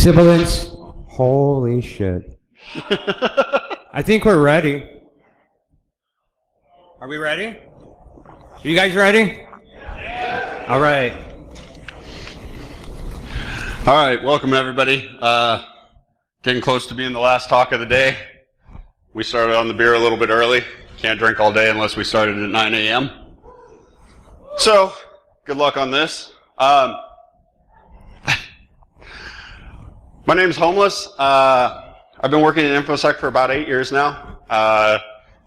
Sibilance. Holy shit. I think we're ready. Are we ready? Are you guys ready? Yeah. All right. All right, welcome everybody. Getting close to being the last talk of the day. We started on the beer a little bit early. Can't drink all day unless we started at 9 a.m. So, good luck on this. My name's Homeless. I've been working in InfoSec for about 8 years now.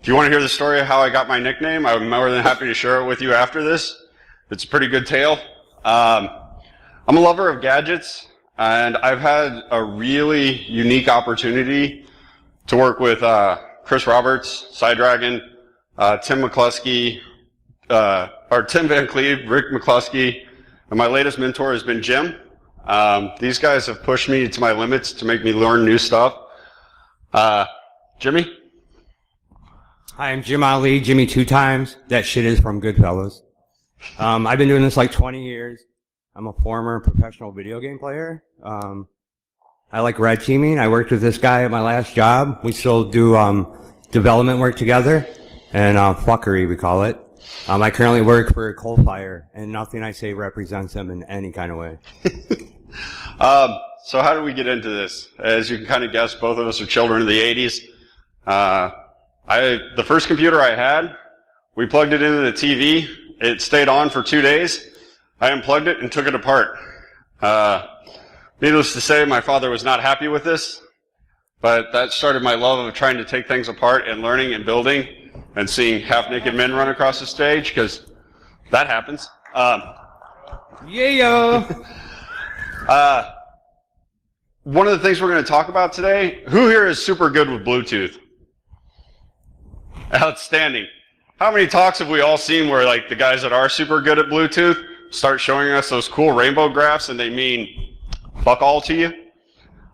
If you want to hear the story of how I got my nickname, I'm more than happy to share it with you after this. It's a pretty good tale. I'm a lover of gadgets, and I've had a really unique opportunity to work with Chris Roberts, Sidedragon, Tim McCluskey, or Tim Van Cleve, Rick McCluskey, and my latest mentor has been Jim. These guys have pushed me to my limits to make me learn new stuff. Jimmy? Hi, I'm Jim Allee, Jimmy 2 times. That shit is from Goodfellas. I've been doing this like 20 years. I'm a former professional video game player. I like red teaming. I worked with this guy at my last job. We still do development work together, and fuckery we call it. I currently work for Coalfire, and nothing I say represents him in any kind of way. So how did we get into this? As you can kind of guess, both of us are children of the 80s. The first computer I had, we plugged it into the TV. It stayed on for 2 days. I unplugged it and took it apart. Needless to say, my father was not happy with this, but that started my love of trying to take things apart and learning and building and seeing half-naked men run across the stage, because that happens. One of the things we're going to talk about today, who here is super good with Bluetooth? Outstanding. How many talks have we all seen where like the guys that are super good at Bluetooth start showing us those cool rainbow graphs and they mean fuck all to you?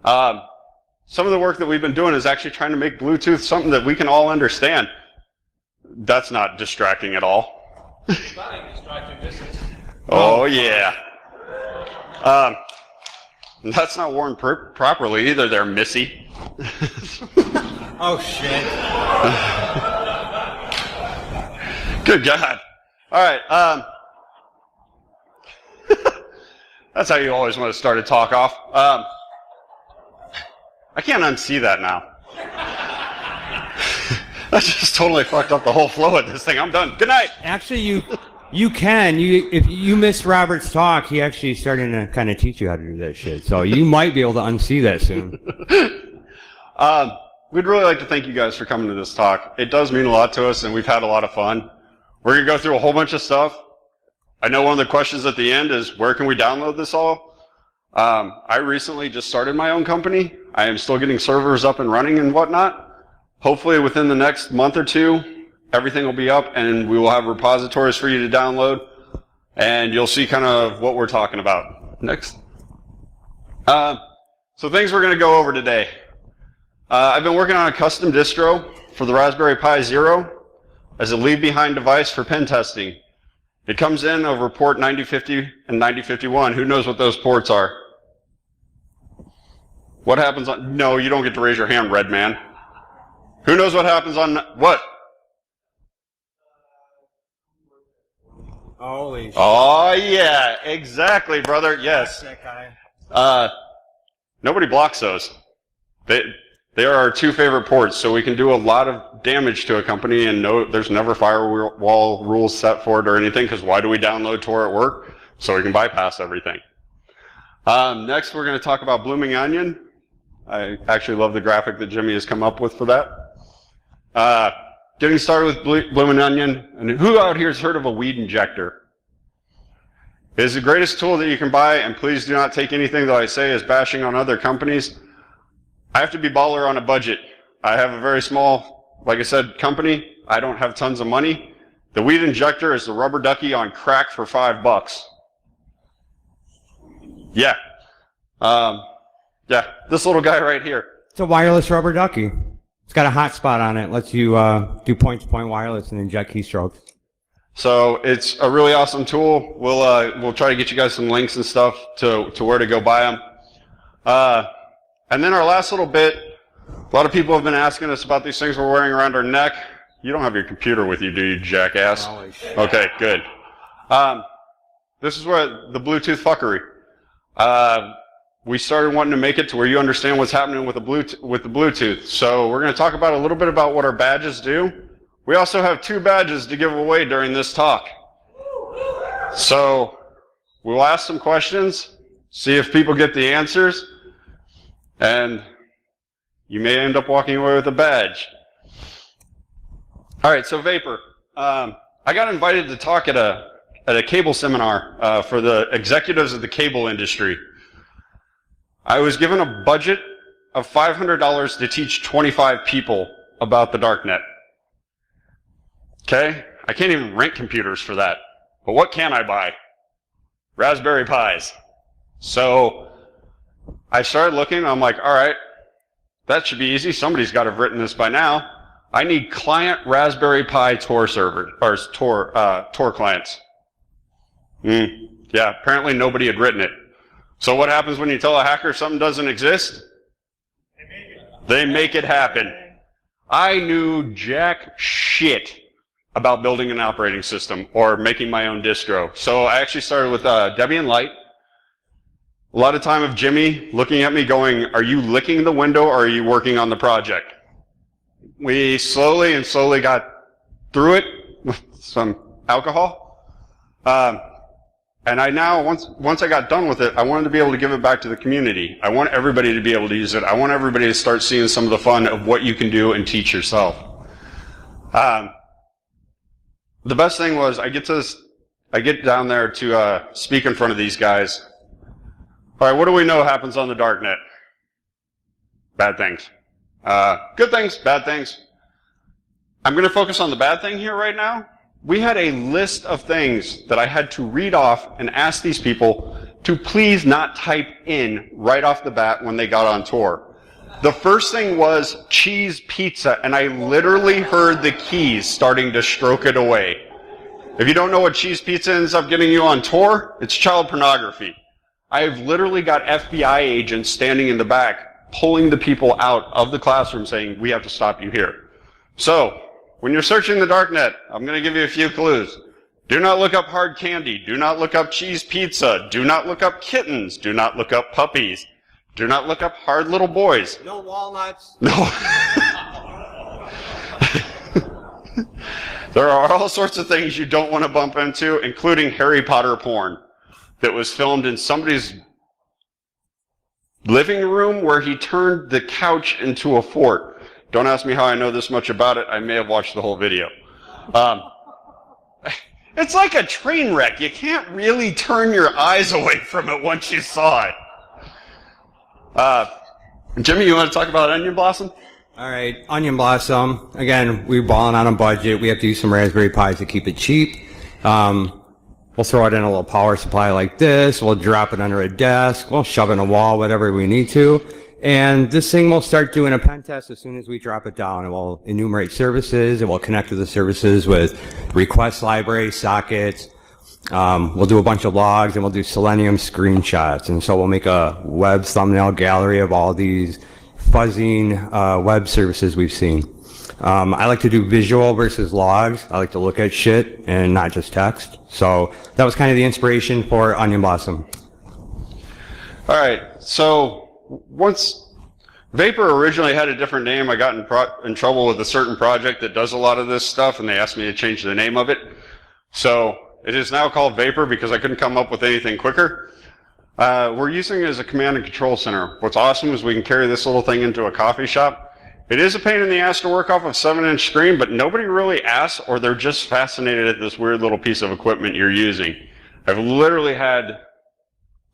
Some of the work that we've been doing is actually trying to make Bluetooth something that we can all understand. That's not distracting at all. It's not a distracting distance. Oh yeah. That's not worn properly either there, Missy. Oh shit. Good God. All right. That's how you always want to start a talk off. I can't unsee that now. That just totally fucked up the whole flow of this thing. I'm done. Good night. Actually, you can. If you missed Robert's talk, he actually started to kind of teach you how to do that shit. So you might be able to unsee that soon. We'd really like to thank you guys for coming to this talk. It does mean a lot to us, and we've had a lot of fun. We're going to go through a whole bunch of stuff. I know one of the questions at the end is, where can we download this all? I recently just started my own company. I am still getting servers up and running and whatnot. Hopefully within the next month or two, everything will be up and we will have repositories for you to download. And you'll see kind of what we're talking about. Next. So things we're going to go over today. I've been working on a custom distro for the Raspberry Pi Zero as a leave-behind device for pen testing. It comes in over port 9050 and 9051. Who knows what those ports are? What happens on... No, you don't get to raise your hand, red man. Who knows what happens on... What? Holy shit. Oh, yeah. Exactly, brother. Yes. That guy. Nobody blocks those. They are our 2 favorite ports, so we can do a lot of damage to a company, and there's never firewall rules set for it or anything, because why do we download Tor at work? So we can bypass everything. Next, we're going to talk about Blooming Onion. I actually love the graphic that Jimmy has come up with for that. Getting started with Blooming Onion, and who out here has heard of a weed injector? It is the greatest tool that you can buy, and please do not take anything that I say as bashing on other companies. I have to be baller on a budget. I have a very small, like I said, company. I don't have tons of money. The weed injector is the rubber ducky on crack for $5. Yeah. Yeah, this little guy right here. It's a wireless rubber ducky. It's got a hotspot on it. Lets you do point-to-point wireless and inject keystrokes. So it's a really awesome tool. We'll try to get you guys some links and stuff to where to go buy them. And then our last little bit, a lot of people have been asking us about these things we're wearing around our neck. You don't have your computer with you, do you, jackass? Okay, good. This is where the Bluetooth fuckery. We started wanting to make it to where you understand what's happening with the Bluetooth. So we're going to talk about a little bit about what our badges do. We also have 2 badges to give away during this talk. So we'll ask some questions, see if people get the answers, and you may end up walking away with a badge. All right, so vAp0r. I got invited to talk at a cable seminar for the executives of the cable industry. I was given a budget of $500 to teach 25 people about the darknet. Okay? I can't even rent computers for that. But what can I buy? Raspberry Pis. So I started looking, and I'm like, all right, that should be easy. Somebody's got to have written this by now. I need client Raspberry Pi Tor servers, or Tor clients. Yeah, apparently nobody had written it. So what happens when you tell a hacker something doesn't exist? They make it happen. I knew jack shit about building an operating system or making my own distro. So I actually started with Debian Lite. A lot of time of Jimmy looking at me going, are you licking the window or are you working on the project? We slowly got through it with some alcohol. And I now, once I got done with it, I wanted to be able to give it back to the community. I want everybody to be able to use it. I want everybody to start seeing some of the fun of what you can do and teach yourself. The best thing was I get down there to speak in front of these guys. All right, what do we know happens on the darknet? Bad things. Good things, bad things. I'm going to focus on the bad thing here right now. We had a list of things that I had to read off and ask these people to please not type in right off the bat when they got on tour. The first thing was cheese pizza, and I literally heard the keys starting to stroke it away. If you don't know what cheese pizza ends up getting you on tour, it's child pornography. I've literally got FBI agents standing in the back, pulling the people out of the classroom saying, we have to stop you here. So, when you're searching the darknet, I'm going to give you a few clues. Do not look up hard candy. Do not look up cheese pizza. Do not look up kittens. Do not look up puppies. Do not look up hard little boys. No walnuts. No. There are all sorts of things you don't want to bump into, including Harry Potter porn that was filmed in somebody's living room where he turned the couch into a fort. Don't ask me how I know this much about it. I may have watched the whole video. It's like a train wreck. You can't really turn your eyes away from it once you saw it. Jimmy, you want to talk about Onion Blossom? All right, Onion Blossom. Again, we're balling on a budget. We have to use some Raspberry Pis to keep it cheap. We'll throw it in a little power supply like this. We'll drop it under a desk. We'll shove it in a wall, whatever we need to. And this thing will start doing a pen test as soon as we drop it down. It will enumerate services. It will connect to the services with request library, sockets. We'll do a bunch of logs, and we'll do Selenium screenshots. And so we'll make a web thumbnail gallery of all these fuzzing web services we've seen. I like to do visual versus logs. I like to look at shit and not just text. So that was kind of the inspiration for Onion Blossom. All right, so once vAp0r originally had a different name, I got in trouble with a certain project that does a lot of this stuff, and they asked me to change the name of it. So it is now called vAp0r because I couldn't come up with anything quicker. We're using it as a command and control center. What's awesome is we can carry this little thing into a coffee shop. It is a pain in the ass to work off a 7-inch screen, but nobody really asks, or they're just fascinated at this weird little piece of equipment you're using. I've literally had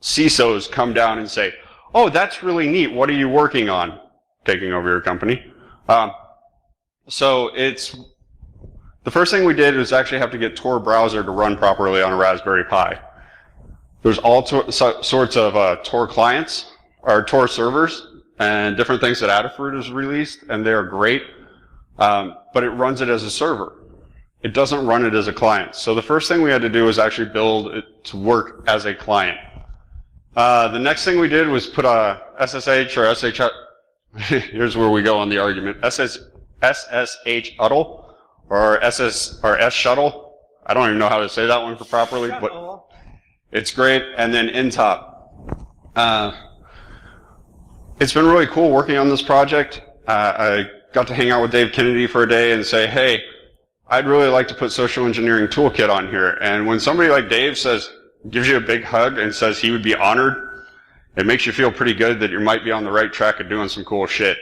CISOs come down and say, oh, that's really neat. What are you working on? Taking over your company. So the first thing we did was actually have to get Tor browser to run properly on a Raspberry Pi. There's all sorts of Tor clients, or Tor servers, and different things that Adafruit has released, and they're great, but it runs it as a server. It doesn't run it as a client. So the first thing we had to do was actually build it to work as a client. The next thing we did was put a SSH or SH. Here's where we go on the argument. SSH huddle or S shuttle. I don't even know how to say that one properly, but it's great. And then Intop. It's been really cool working on this project. I got to hang out with Dave Kennedy for a day and say, hey, I'd really like to put social engineering toolkit on here. And when somebody like Dave gives you a big hug and says he would be honored, it makes you feel pretty good that you might be on the right track of doing some cool shit.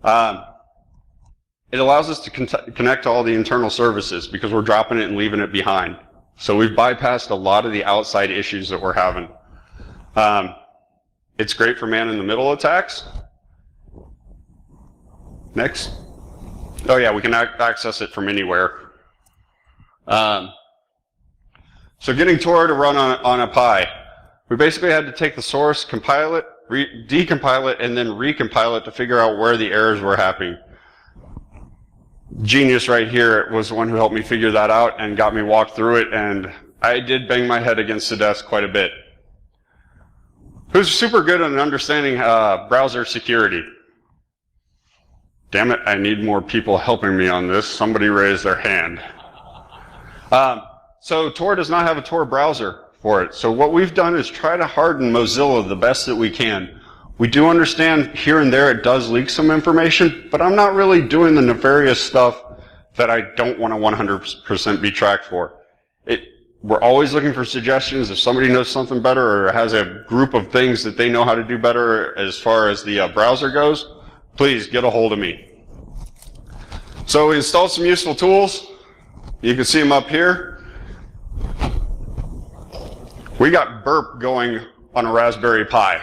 It allows us to connect to all the internal services because we're dropping it and leaving it behind. So we've bypassed a lot of the outside issues that we're having. It's great for man-in-the-middle attacks. Next. Oh yeah, we can access it from anywhere. So getting Tor to run on a Pi, we basically had to take the source, compile it, decompile it, and then recompile it to figure out where the errors were happening. Genius right here was the one who helped me figure that out and got me walk through it, and I did bang my head against the desk quite a bit. Who's super good at understanding browser security? Damn it, I need more people helping me on this. Somebody raised their hand. So Tor does not have a Tor browser for it. So what we've done is try to harden Mozilla the best that we can. We do understand here and there it does leak some information, but I'm not really doing the nefarious stuff that I don't want to 100% be tracked for. We're always looking for suggestions. If somebody knows something better or has a group of things that they know how to do better as far as the browser goes, please get a hold of me. So we installed some useful tools. You can see them up here. We got burp going on a Raspberry Pi.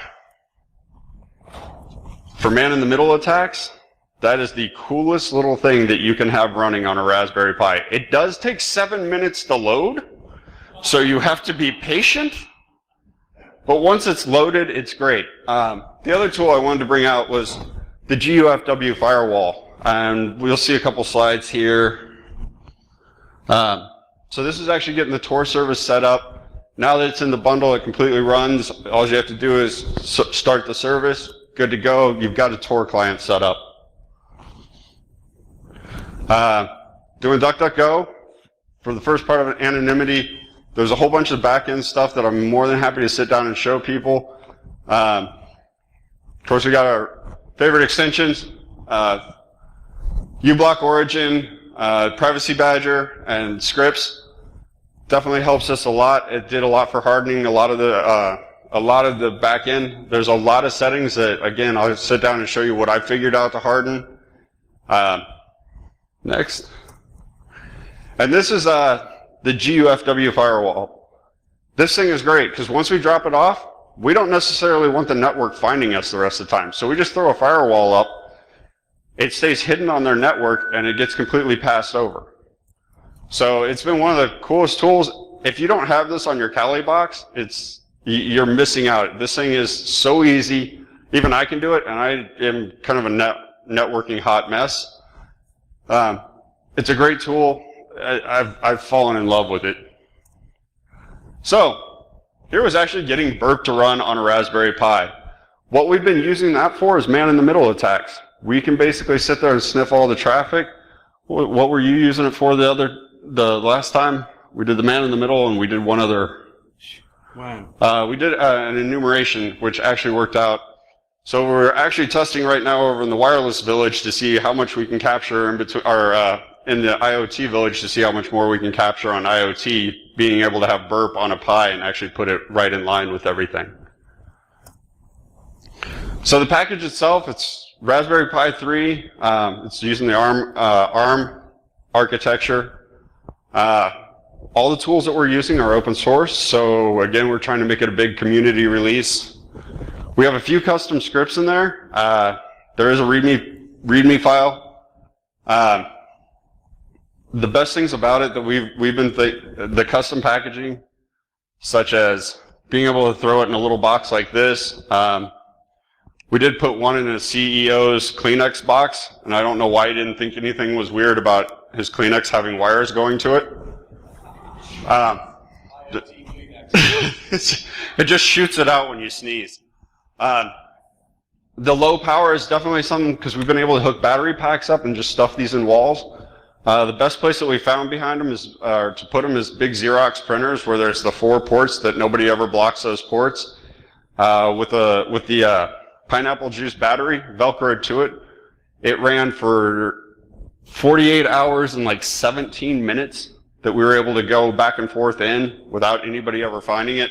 For man-in-the-middle attacks, that is the coolest little thing that you can have running on a Raspberry Pi. It does take 7 minutes to load, so you have to be patient, but once it's loaded, it's great. The other tool I wanted to bring out was the GUFW firewall, and we'll see a couple slides here. So this is actually getting the Tor service set up. Now that it's in the bundle, it completely runs. All you have to do is start the service. Good to go. You've got a Tor client set up. Doing DuckDuckGo for the first part of anonymity. There's a whole bunch of back-end stuff that I'm more than happy to sit down and show people. Of course, we got our favorite extensions, uBlock Origin, Privacy Badger, and scripts. Definitely helps us a lot. It did a lot for hardening a lot of the back end. There's a lot of settings that, again, I'll sit down and show you what I figured out to harden. Next. And this is the GUFW firewall. This thing is great because once we drop it off, we don't necessarily want the network finding us the rest of the time. So we just throw a firewall up. It stays hidden on their network and it gets completely passed over. So it's been one of the coolest tools. If you don't have this on your Kali box, you're missing out. This thing is so easy. Even I can do it, and I am kind of a networking hot mess. It's a great tool. I've fallen in love with it. So here was actually getting burp to run on a Raspberry Pi. What we've been using that for is man-in-the-middle attacks. We can basically sit there and sniff all the traffic. What were you using it for the last time? We did the man-in-the-middle, and we did one other. Wow. We did an enumeration, which actually worked out. So we're actually testing right now over in the wireless village to see how much we can capture in between, in the IoT village to see how much more we can capture on IoT, being able to have burp on a Pi and actually put it right in line with everything. So the package itself, it's Raspberry Pi 3. It's using the ARM architecture. All the tools that we're using are open source, so again, we're trying to make it a big community release. We have a few custom scripts in there. There is a README file. The best things about it that we've been the custom packaging, such as being able to throw it in a little box like this. We did put one in a CEO's Kleenex box, and I don't know why he didn't think anything was weird about his Kleenex having wires going to it. It just shoots it out when you sneeze. The low power is definitely something, because we've been able to hook battery packs up and just stuff these in walls. The best place that we found behind them is to put them is big Xerox printers, where there's the 4 ports that nobody ever blocks those ports. With the pineapple juice battery velcroed to it, it ran for 48 hours and like 17 minutes that we were able to go back and forth in without anybody ever finding it.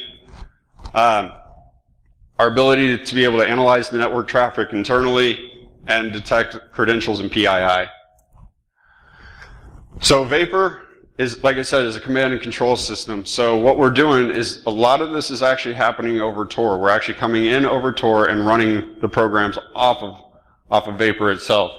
Our ability to be able to analyze the network traffic internally and detect credentials and PII. So vAp0r is, like I said, is a command and control system. So what we're doing is a lot of this is actually happening over Tor. We're actually coming in over Tor and running the programs off of vAp0r itself.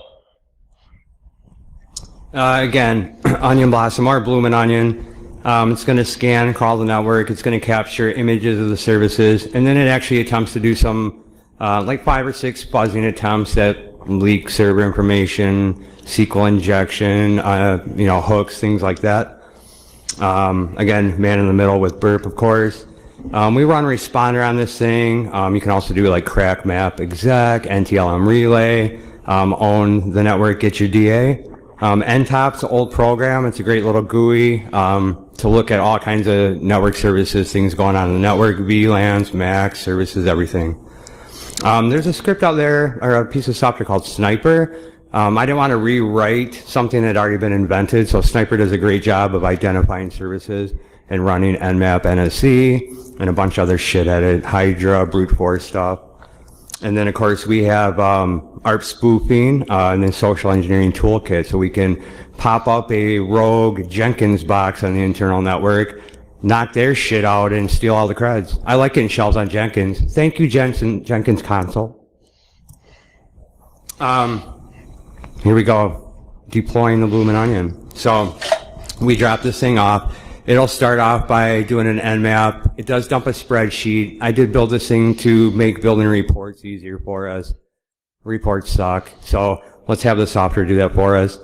Again, Onion Blossom or Bloomin' Onion. It's going to scan, crawl the network. It's going to capture images of the services, and then it actually attempts to do some like 5 or 6 fuzzing attempts that leak server information, SQL injection, hooks, things like that. Again, man in the middle with burp, of course. We run responder on this thing. You can also do like crack map exec, NTLM relay, own the network, get your DA. NTOP's an old program. It's a great little GUI to look at all kinds of network services, things going on in the network, VLANs, MAC services, everything. There's a script out there, or a piece of software called Sniper. I didn't want to rewrite something that had already been invented, so Sniper does a great job of identifying services and running Nmap, NSC, and a bunch of other shit at it, Hydra, brute force stuff. And then, of course, we have ARP spoofing and then social engineering toolkit, so we can pop up a rogue Jenkins box on the internal network, knock their shit out, and steal all the creds. I like getting shells on Jenkins. Thank you, Jenkins console. Here we go, deploying the Bloomin' Onion. So we drop this thing off. It'll start off by doing an Nmap. It does dump a spreadsheet. I did build this thing to make building reports easier for us. Reports suck, so let's have the software do that for us.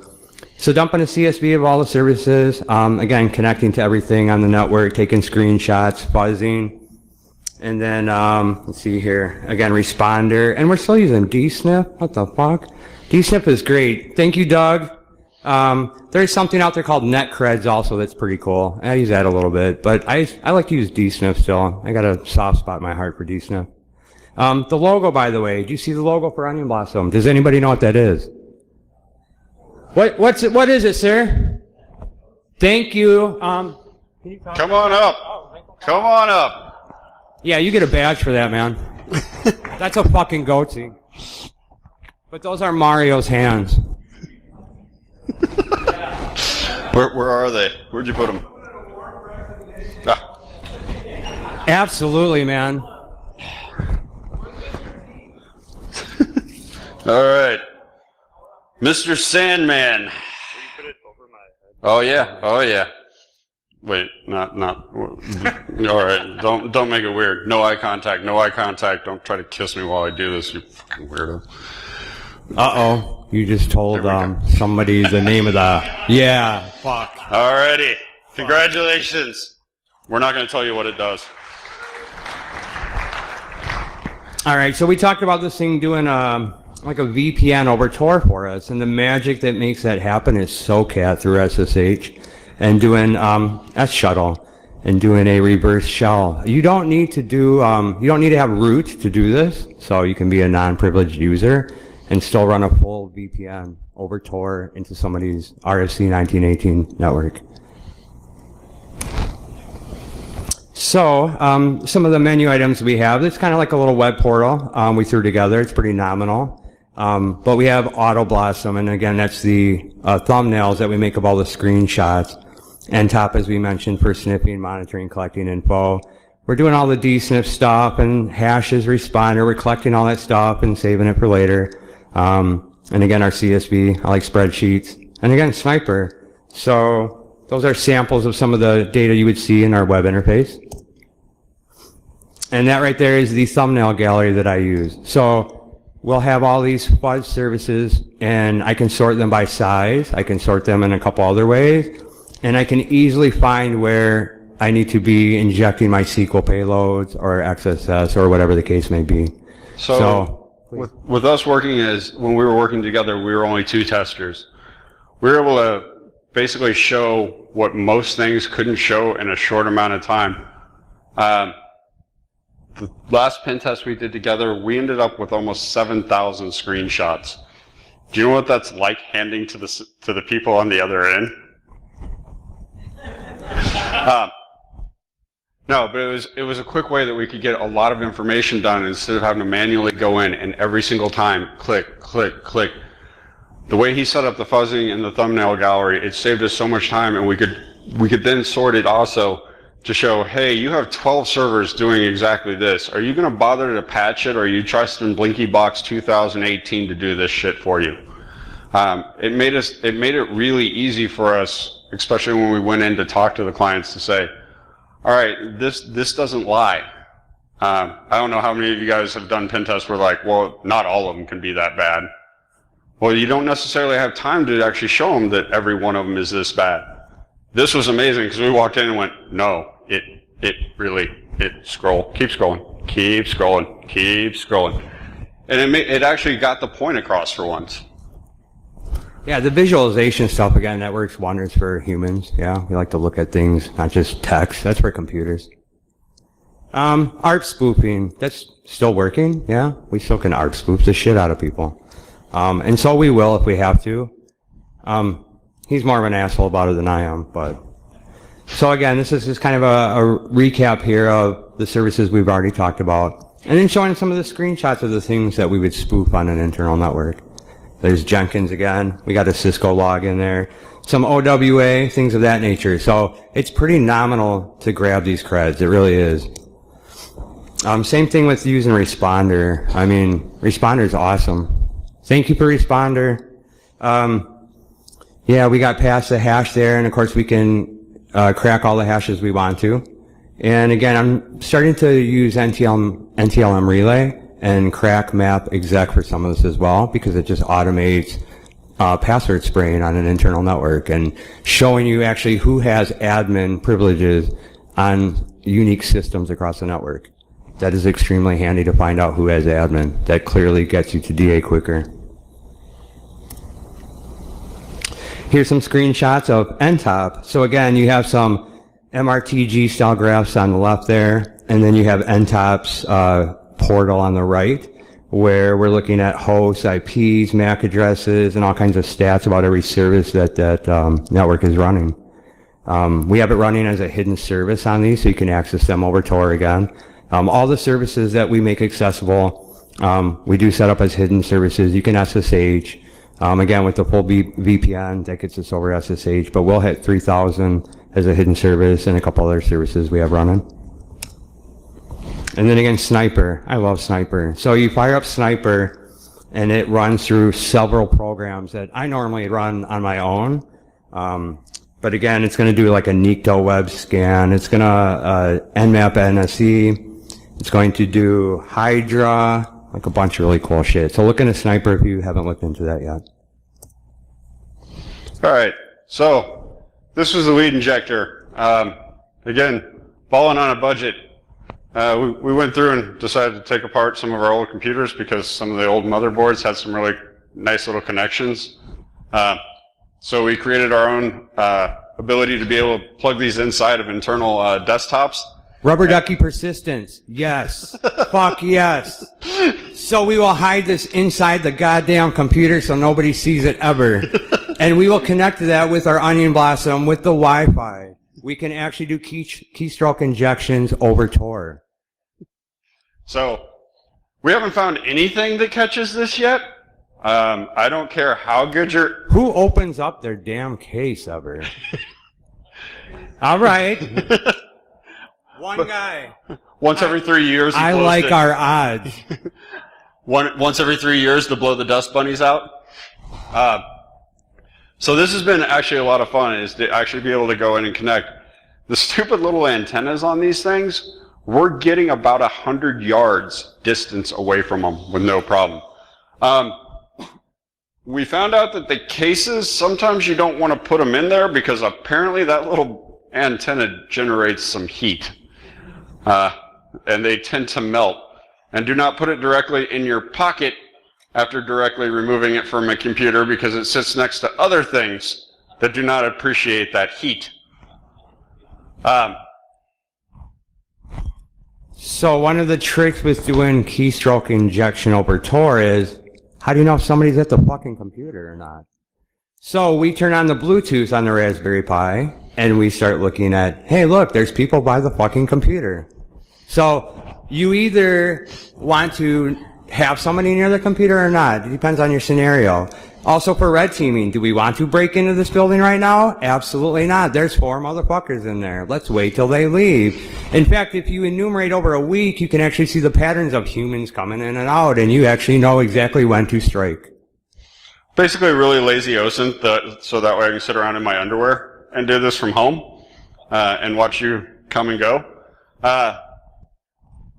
So dumping a CSV of all the services, again, connecting to everything on the network, taking screenshots, fuzzing, and then, let's see here, again, responder, and we're still using DSNF. What the fuck? DSNF is great. Thank you, Doug. There's something out there called NetCreds also that's pretty cool. I use that a little bit, but I like to use DSNF still. I got a soft spot in my heart for DSNF. The logo, by the way, do you see the logo for Onion Blossom? Does anybody know what that is? What is it, sir? Thank you. Can you Come on up. Come on up. Yeah, you get a badge for that, man. That's a fucking goatee. But those are Mario's hands. Where are they? Where'd you put them? Ah. Absolutely, man. All right. Mr. Sandman. Oh yeah. Oh yeah. Wait, not. All right. Don't make it weird. No eye contact. No eye contact. Don't try to kiss me while I do this, you fucking weirdo. Uh-oh. You just told somebody the name of the... Yeah, fuck. Alrighty. Congratulations. We're not going to tell you what it does. All right, so we talked about this thing doing like a VPN over Tor for us, and the magic that makes that happen is SOCAT through SSH, and doing S-shuttle, and doing a reverse shell. You don't need to do, you don't need to have root to do this, so you can be a non-privileged user and still run a full VPN over Tor into somebody's RFC 1918 network. So, some of the menu items we have, it's kind of like a little web portal we threw together. It's pretty nominal. But we have Auto Blossom, and again, that's the thumbnails that we make of all the screenshots. NTOP, as we mentioned, for sniffing, monitoring, collecting info. We're doing all the DSNF stuff and hashes, responder. We're collecting all that stuff and saving it for later. And again, our CSV, I like spreadsheets. And again, Sniper. So those are samples of some of the data you would see in our web interface. And that right there is the thumbnail gallery that I use. So we'll have all these fuzz services, and I can sort them by size. I can sort them in a couple other ways. And I can easily find where I need to be injecting my SQL payloads or XSS or whatever the case may be. So with us working when we were working together, we were only 2 testers. We were able to basically show what most things couldn't show in a short amount of time. The last pen test we did together, we ended up with almost 7,000 screenshots. Do you know what that's like handing to the people on the other end? No, but it was a quick way that we could get a lot of information done instead of having to manually go in and every single time click, click, click. The way he set up the fuzzing and the thumbnail gallery, it saved us so much time, and we could then sort it also to show, hey, you have 12 servers doing exactly this. Are you going to bother to patch it, or are you trusting BlinkyBox 2018 to do this shit for you? It made it really easy for us, especially when we went in to talk to the clients, to say, all right, this doesn't lie. I don't know how many of you guys have done pen tests where like, well, not all of them can be that bad. Well, you don't necessarily have time to actually show them that every one of them is this bad. This was amazing because we walked in and went, no, keep scrolling, keep scrolling, keep scrolling. And it actually got the point across for once. Yeah, the visualization stuff, again, that works wonders for humans. Yeah, we like to look at things, not just text. That's for computers. ARP spoofing, that's still working. Yeah, we still can ARP spoof the shit out of people. And so we will if we have to. He's more of an asshole about it than I am, but. So again, this is just kind of a recap here of the services we've already talked about. And then showing some of the screenshots of the things that we would spoof on an internal network. There's Jenkins again. We got a Cisco log in there. Some OWA, things of that nature. So it's pretty nominal to grab these creds. It really is. Same thing with using Responder. I mean, Responder is awesome. Thank you for Responder. Yeah, we got past the hash there, and of course we can crack all the hashes we want to. And again, I'm starting to use NTLM relay and crack map exec for some of this as well, because it just automates password spraying on an internal network and showing you actually who has admin privileges on unique systems across the network. That is extremely handy to find out who has admin. That clearly gets you to DA quicker. Here's some screenshots of NTOP. So again, you have some MRTG style graphs on the left there, and then you have NTOP's portal on the right, where we're looking at hosts, IPs, MAC addresses, and all kinds of stats about every service that network is running. We have it running as a hidden service on these, so you can access them over Tor again. All the services that we make accessible, we do set up as hidden services. You can SSH. Again, with the full VPN, that gets us over SSH, but we'll hit 3,000 as a hidden service and a couple other services we have running. And then again, Sniper. I love Sniper. So you fire up Sniper, and it runs through several programs that I normally run on my own. But again, it's going to do like a Nikto web scan. It's going to Nmap NSE. It's going to do Hydra, like a bunch of really cool shit. So look into Sniper if you haven't looked into that yet. All right, so this was the lead injector. Again, balling on a budget. We went through and decided to take apart some of our old computers because some of the old motherboards had some really nice little connections. So we created our own ability to be able to plug these inside of internal desktops. Rubber ducky persistence. Yes. Fuck yes. So we will hide this inside the goddamn computer so nobody sees it ever. And we will connect to that with our Onion Blossom with the Wi-Fi. We can actually do keystroke injections over Tor. So we haven't found anything that catches this yet. I don't care how good your... Who opens up their damn case ever? All right. One guy. Once every 3 years. I like our odds. Once every 3 years to blow the dust bunnies out. So this has been actually a lot of fun, is to actually be able to go in and connect. The stupid little antennas on these things, we're getting about 100 yards distance away from them with no problem. We found out that the cases, sometimes you don't want to put them in there because apparently that little antenna generates some heat, and they tend to melt. And do not put it directly in your pocket after directly removing it from a computer, because it sits next to other things that do not appreciate that heat. So one of the tricks with doing keystroke injection over Tor is, how do you know if somebody's at the fucking computer or not? So we turn on the Bluetooth on the Raspberry Pi, and we start looking at, hey look, there's people by the fucking computer. So you either want to have somebody near the computer or not. It depends on your scenario. Also for red teaming, do we want to break into this building right now? Absolutely not. There's 4 motherfuckers in there. Let's wait till they leave. In fact, if you enumerate over a week, you can actually see the patterns of humans coming in and out, and you actually know exactly when to strike. Basically a really lazy OSINT, so that way I can sit around in my underwear and do this from home and watch you come and go.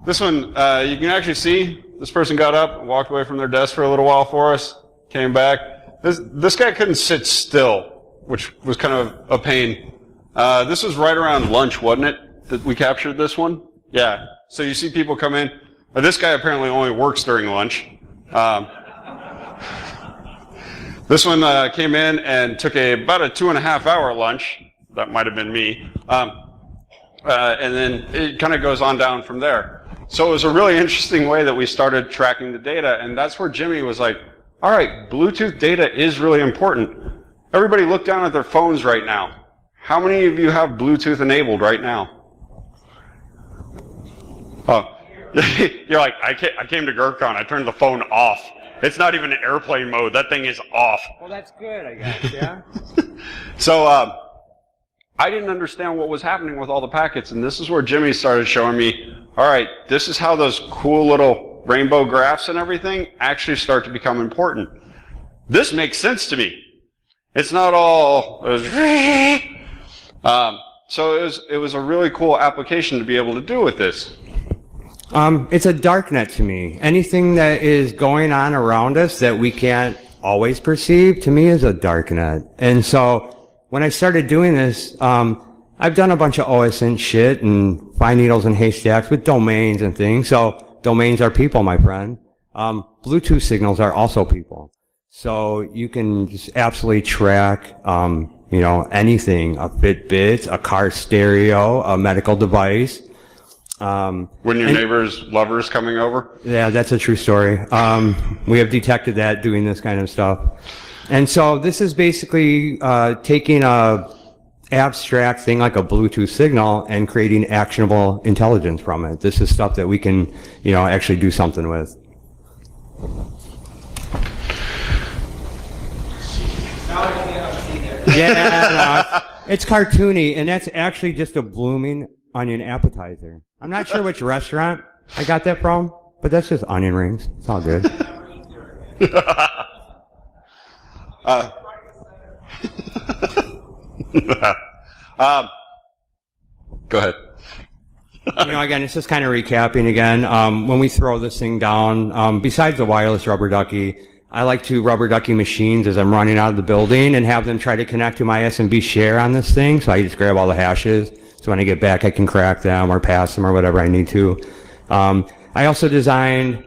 This one, you can actually see this person got up, walked away from their desk for a little while for us, came back. This guy couldn't sit still, which was kind of a pain. This was right around lunch, wasn't it, that we captured this one? Yeah. So you see people come in. This guy apparently only works during lunch. This one came in and took about a 2.5-hour lunch. That might have been me. And then it kind of goes on down from there. So it was a really interesting way that we started tracking the data, and that's where Jimmy was like, all right, Bluetooth data is really important. Everybody look down at their phones right now. How many of you have Bluetooth enabled right now? Oh, you're like, I came to GrrCON, I turned the phone off. It's not even in airplane mode, that thing is off. Well, that's good, I guess, yeah. So, I didn't understand what was happening with all the packets, and this is where Jimmy started showing me, all right, this is how those cool little rainbow graphs and everything actually start to become important. This makes sense to me. It's not all, so it was a really cool application to be able to do with this. It's a dark net to me. Anything that is going on around us that we can't always perceive, to me, is a dark net. And so when I started doing this, I've done a bunch of OSINT shit and find needles in haystacks with domains and things. So domains are people, my friend. Bluetooth signals are also people. So you can just absolutely track, anything, a Fitbit, a car stereo, a medical device. When your neighbor's lover's coming over? Yeah, that's a true story. We have detected that doing this kind of stuff. And so this is basically taking a abstract thing like a Bluetooth signal and creating actionable intelligence from it. This is stuff that we can, actually do something with. Yeah, it's cartoony, and that's actually just a blooming onion appetizer. I'm not sure which restaurant I got that from, but that's just onion rings. It's all good. Go ahead. Again, it's just kind of recapping again. When we throw this thing down, besides the wireless rubber ducky, I like to rubber ducky machines as I'm running out of the building and have them try to connect to my SMB share on this thing. So I just grab all the hashes. So when I get back, I can crack them or pass them or whatever I need to. I also designed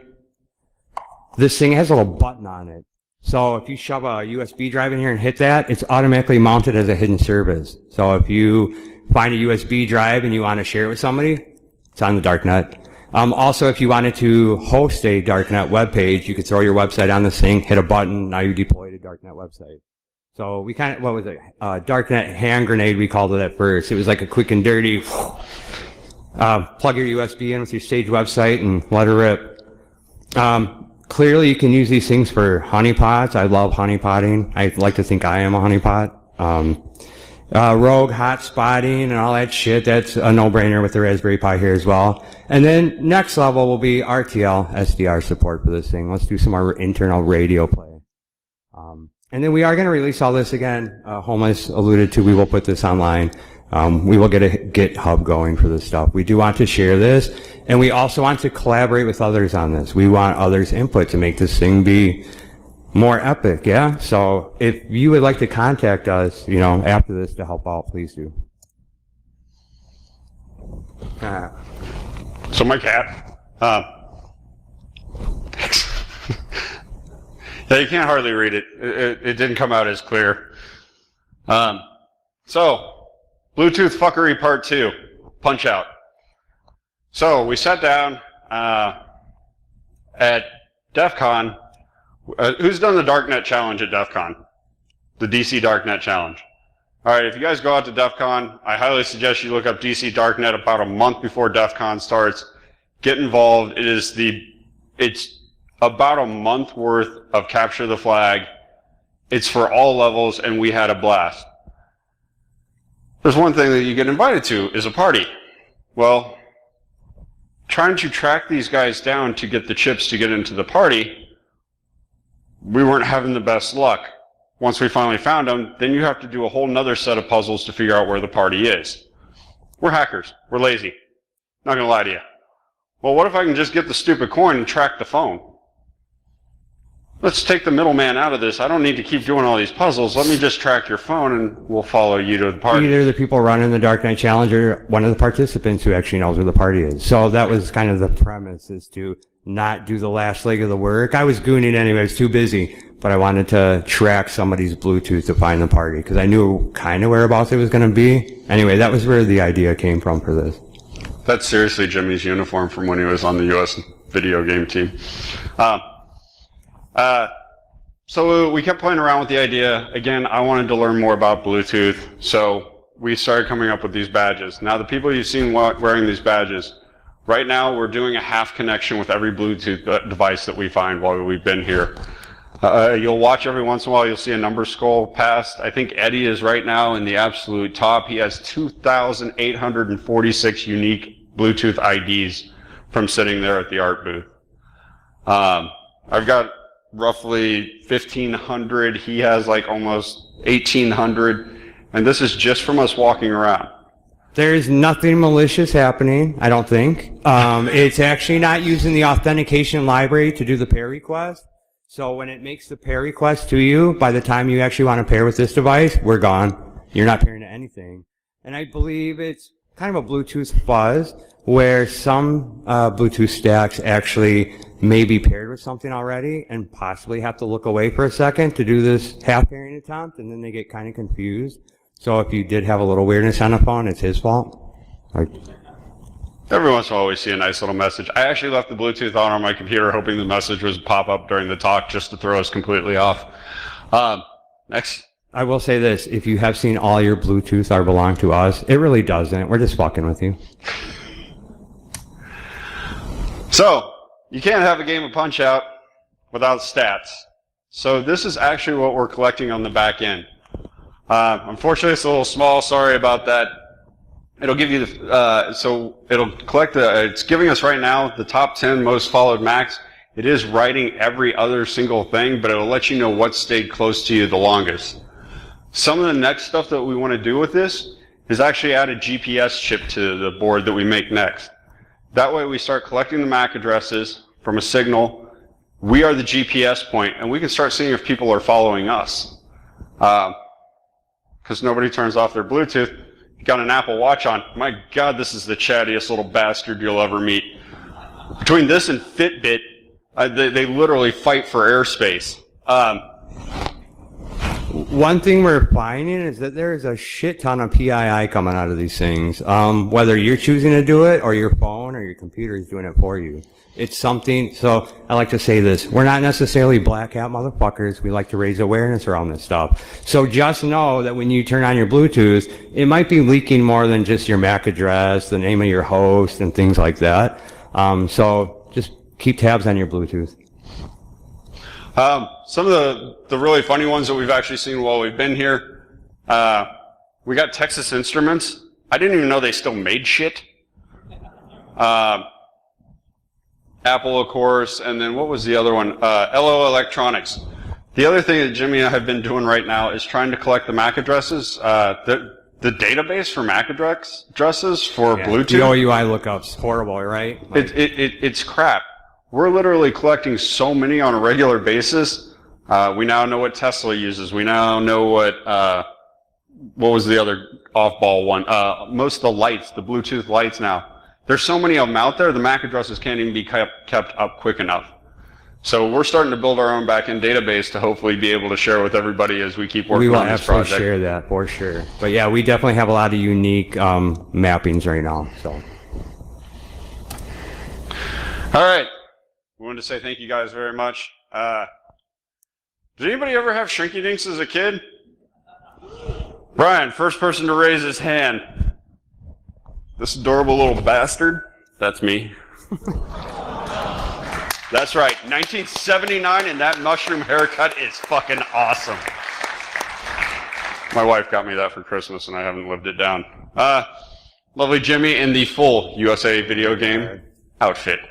this thing. It has a little button on it. So if you shove a USB drive in here and hit that, it's automatically mounted as a hidden service. So if you find a USB drive and you want to share it with somebody, it's on the darknet. Also, if you wanted to host a darknet web page, you could throw your website on this thing, hit a button, now you deployed a darknet website. So we kind of, what was it? Darknet hand grenade, we called it at first. It was like a quick and dirty, plug your USB in with your stage website and let it rip. Clearly, you can use these things for honeypots. I love honeypotting. I like to think I am a honeypot. Rogue hotspotting and all that shit, that's a no-brainer with the Raspberry Pi here as well. And then next level will be RTL SDR support for this thing. Let's do some more internal radio play. And then we are going to release all this again. Homeless alluded to, we will put this online. We will get a GitHub going for this stuff. We do want to share this, and we also want to collaborate with others on this. We want others' input to make this thing be more epic, yeah? So if you would like to contact us, after this to help out, please do. So my cat, yeah, you can't hardly read it. It didn't come out as clear. So, Bluetooth fuckery part 2, punch out. So we sat down at DEF CON. Who's done the Darknet challenge at DEF CON? The DC Darknet challenge. All right, if you guys go out to DEF CON, I highly suggest you look up DC Darknet about a month before DEF CON starts. Get involved. It's about a month worth of capture the flag. It's for all levels, and we had a blast. There's one thing that you get invited to is a party. Well, trying to track these guys down to get the chips to get into the party, we weren't having the best luck. Once we finally found them, then you have to do a whole nother set of puzzles to figure out where the party is. We're hackers. We're lazy. Not gonna lie to you. Well, what if I can just get the stupid coin and track the phone? Let's take the middleman out of this. I don't need to keep doing all these puzzles. Let me just track your phone and we'll follow you to the party. Either the people running the Dark Knight Challenge or one of the participants who actually knows where the party is. So that was kind of the premise, is to not do the last leg of the work. I was gooning anyway. I was too busy. But I wanted to track somebody's Bluetooth to find the party because I knew kind of whereabouts it was going to be. Anyway, that was where the idea came from for this. That's seriously Jimmy's uniform from when he was on the U.S. video game team. So we kept playing around with the idea. Again, I wanted to learn more about Bluetooth, so we started coming up with these badges. Now, the people you've seen wearing these badges, right now we're doing a half connection with every Bluetooth device that we find while we've been here. You'll watch every once in a while, you'll see a number scroll past. I think Eddie is right now in the absolute top. He has 2,846 unique Bluetooth IDs from sitting there at the art booth. I've got roughly 1,500. He has like almost 1,800. And this is just from us walking around. There's nothing malicious happening, I don't think. It's actually not using the authentication library to do the pair request. So when it makes the pair request to you, by the time you actually want to pair with this device, we're gone. You're not pairing to anything. And I believe it's kind of a Bluetooth fuzz where some Bluetooth stacks actually may be paired with something already and possibly have to look away for a second to do this half pairing attempt, and then they get kind of confused. So if you did have a little weirdness on the phone, it's his fault. Every once in a while we see a nice little message. I actually left the Bluetooth on my computer hoping the message would pop up during the talk just to throw us completely off. Next. I will say this, if you have seen all your Bluetooth are belong to us, it really doesn't. We're just fucking with you. So, you can't have a game of Punch-Out without stats. So this is actually what we're collecting on the back end. Unfortunately, it's a little small. Sorry about that. It'll give you the, so it'll collect it's giving us right now the top 10 most followed Macs. It is writing every other single thing, but it'll let you know what stayed close to you the longest. Some of the next stuff that we want to do with this is actually add a GPS chip to the board that we make next. That way we start collecting the MAC addresses from a signal. We are the GPS point, and we can start seeing if people are following us. Because nobody turns off their Bluetooth. You got an Apple Watch on. My God, this is the chattiest little bastard you'll ever meet. Between this and Fitbit, they literally fight for airspace. One thing we're finding is that there is a shit ton of PII coming out of these things. Whether you're choosing to do it or your phone or your computer is doing it for you. It's something, so I like to say this, we're not necessarily black hat motherfuckers. We like to raise awareness around this stuff. So just know that when you turn on your Bluetooth, it might be leaking more than just your MAC address, the name of your host, and things like that. So just keep tabs on your Bluetooth. Some of the really funny ones that we've actually seen while we've been here, we got Texas Instruments. I didn't even know they still made shit. Apple, of course, and then what was the other one? LO Electronics. The other thing that Jimmy and I have been doing right now is trying to collect the MAC addresses. The database for MAC addresses for Bluetooth. The OUI lookups, horrible, right? It's crap. We're literally collecting so many on a regular basis. We now know what Tesla uses. We now know what was the other off-ball one? Most of the lights, the Bluetooth lights now. There's so many of them out there, the MAC addresses can't even be kept up quick enough. So we're starting to build our own backend database to hopefully be able to share with everybody as we keep working on this project. We will absolutely share that for sure. But yeah, we definitely have a lot of unique mappings right now. So. All right. We wanted to say thank you guys very much. Did anybody ever have Shrinky Dinks as a kid? Brian, first person to raise his hand. This adorable little bastard. That's me. That's right, 1979, and that mushroom haircut is fucking awesome. My wife got me that for Christmas, and I haven't lived it down. Lovely Jimmy in the full USA video game outfit.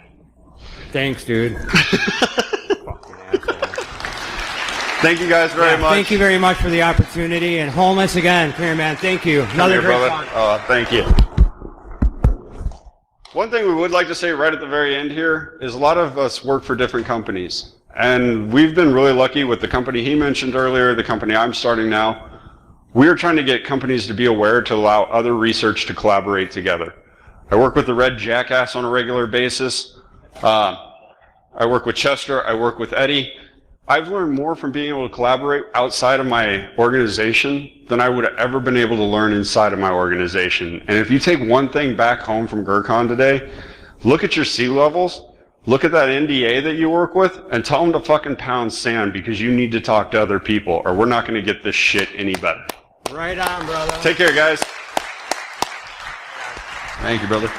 Thanks, dude. Thank you guys very much. Thank you very much for the opportunity. And Homeless again, come here, man. Thank you. Another great talk. Oh, thank you. One thing we would like to say right at the very end here is a lot of us work for different companies. And we've been really lucky with the company he mentioned earlier, the company I'm starting now. We're trying to get companies to be aware to allow other research to collaborate together. I work with the Red Jackass on a regular basis. I work with Chester. I work with Eddie. I've learned more from being able to collaborate outside of my organization than I would have ever been able to learn inside of my organization. And if you take one thing back home from GrrCON today, look at your C levels, look at that NDA that you work with, and tell them to fucking pound sand because you need to talk to other people or we're not going to get this shit any better. Right on, brother. Take care, guys. Thank you, brother.